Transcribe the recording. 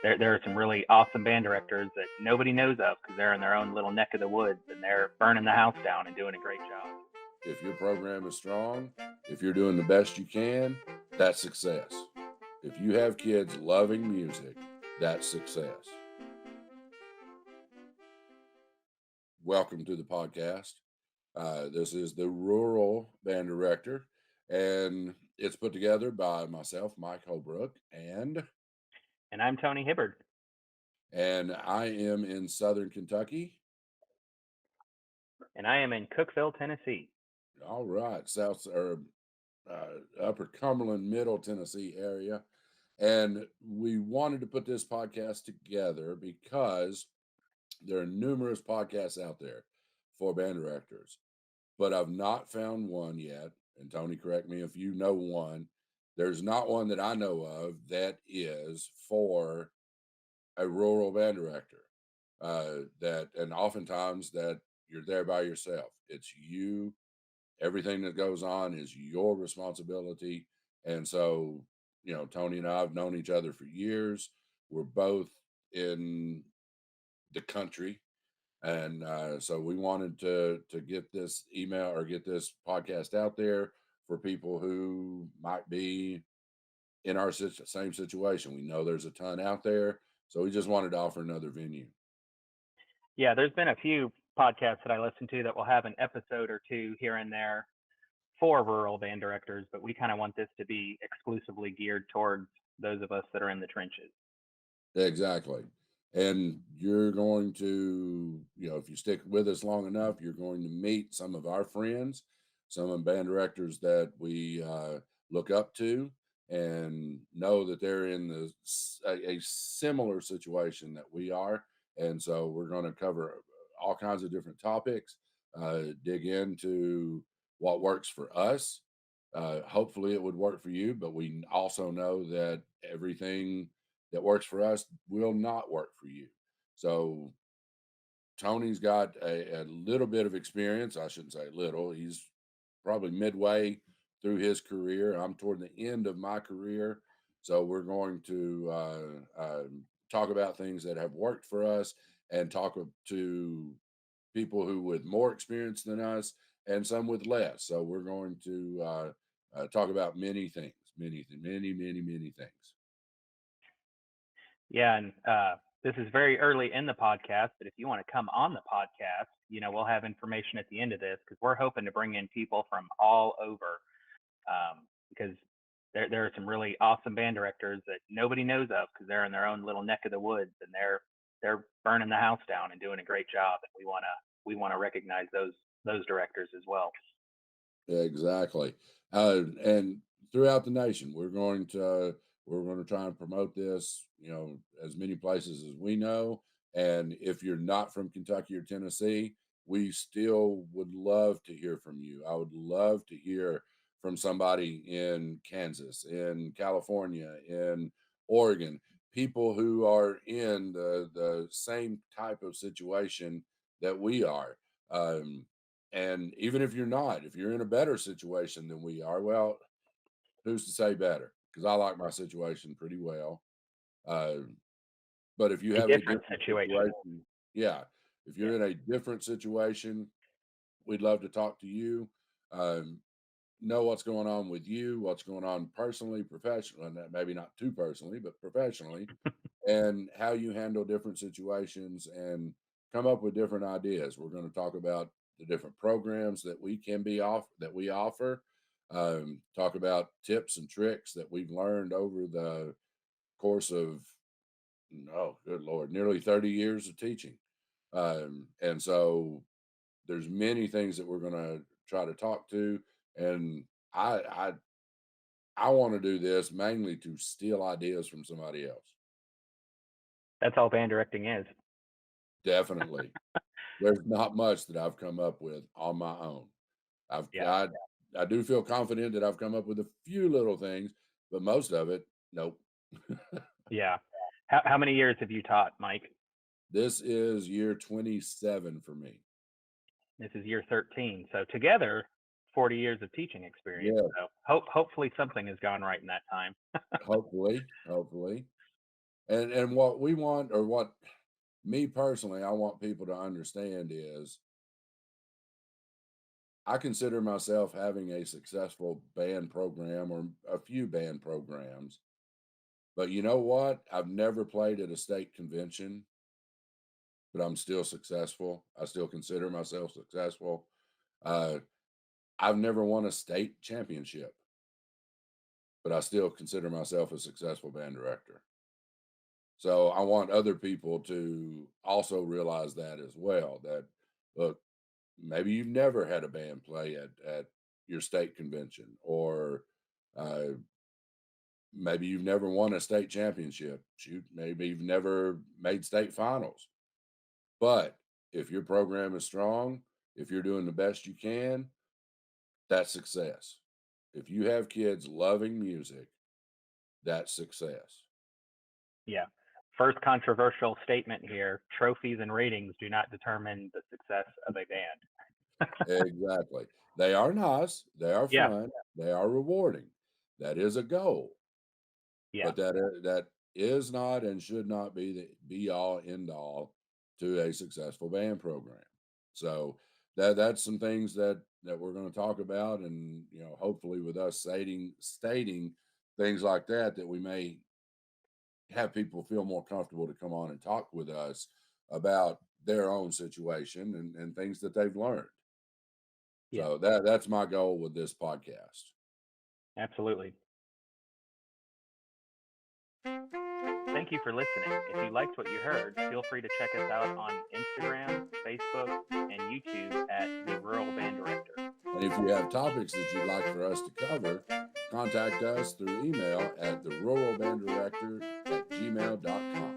there are some really awesome band directors that nobody knows of because they're in their own little neck of the woods and they're burning the house down and doing a great job. If your program is strong, if you're doing the best you can, that's success. If you have kids loving music, that's success. Welcome to the podcast. This is the Rural Band Director, and it's put together by myself, Mike Holbrook, And I'm Tony Hibbard. and I am in Southern Kentucky. And I am in Cookeville, Tennessee. All right, South or Upper Cumberland, Middle Tennessee area. And we wanted to put this podcast together because there are numerous podcasts out there for band directors, but I've not found one yet. And Tony, correct me if you know one. There's not one that I know of that is for a rural band director. And oftentimes that you're there by yourself. It's you. Everything that goes on is your responsibility. And so, Tony and I have known each other for years. We're both in the country. And so we wanted to get this email or get this podcast out there for people who might be in our same situation. We know there's a ton out there. So we just wanted to offer another venue. Yeah, there's been a few podcasts that I listen to that will have an episode or two here and there for rural band directors, but we kind of want this to be exclusively geared towards those of us that are in the trenches. Exactly. And you're going to, if you stick with us long enough, you're going to meet some of our friends, some of the band directors that we look up to and know that they're in a similar situation that we are. And so we're going to cover all kinds of different topics, dig into what works for us. Hopefully it would work for you, but we also know that everything that works for us will not work for you. So Tony's got a little bit of experience. I shouldn't say little. He's probably midway through his career. I'm toward the end of my career. So we're going to talk about things that have worked for us and talk to people who with more experience than us and some with less. So we're going to talk about many things, many things. Yeah, and this is very early in the podcast, but if you want to come on the podcast, we'll have information at the end of this because we're hoping to bring in people from all over because there are some really awesome band directors that nobody knows of because they're in their own little neck of the woods and they're burning the house down and doing a great job. And we want to recognize those directors as well. Exactly. And throughout the nation, we're going to try and promote this, as many places as we know. And if you're not from Kentucky or Tennessee, we still would love to hear from you. I would love to hear from somebody in Kansas, in California, in Oregon, people who are in the same type of situation that we are. And even if you're not, if you're in a better situation than we are, well, who's to say better? Because I like my situation pretty well. Uh, but if you A have a different different situation. situation, yeah, if Yeah. you're in a different situation, we'd love to talk to you. Um, know what's going on with you, what's going on personally, professionally, and maybe not too personally, but professionally, and how you handle different situations and come up with different ideas. We're going to talk about the different programs that we offer. Talk about tips and tricks that we've learned over the course of, oh, good Lord, nearly 30 years of teaching. And so there's many things that we're going to try to talk to. And I I want to do this mainly to steal ideas from somebody else. That's all band directing is. Definitely. There's not much that I've come up with on my own. I've Yeah. I I do feel confident that I've come up with a few little things, but most of it, nope. Yeah. How many years have you taught, Mike? This is year 27 for me. This is year 13. So together, 40 years of teaching experience. Yeah, So hopefully something has gone right in that time. hopefully. And what we want, or what me personally, I want people to understand is I consider myself having a successful band program or a few band programs. But you know what? I've never played at a state convention, but I'm still successful. I still consider myself successful. Uh, I've never won a state championship, but I still consider myself a successful band director. So I want other people to also realize that as well. That look, maybe you've never had a band play at your state convention, or uh, maybe you've never won a state championship. Shoot, maybe you've never made state finals. But if your program is strong, if you're doing the best you can, that's success. If you have kids loving music, that's success. Yeah. First controversial statement here: trophies and ratings do not determine the success of a band. Exactly. They are nice, they are Yeah. fun, they are rewarding. That is a goal, Yeah. but that is not and should not be the be all end all to a successful band program. So that's some things that we're going to talk about, and hopefully with us stating things like that we may have people feel more comfortable to come on and talk with us about their own situation and things that they've learned. Yeah. So that's my goal with this podcast. Absolutely. Thank you for listening. If you liked what you heard, feel free to check us out on Instagram, Facebook, and YouTube at The Rural Band Director. And if you have topics that you'd like for us to cover, contact us through email at theruralbanddirector@gmail.com.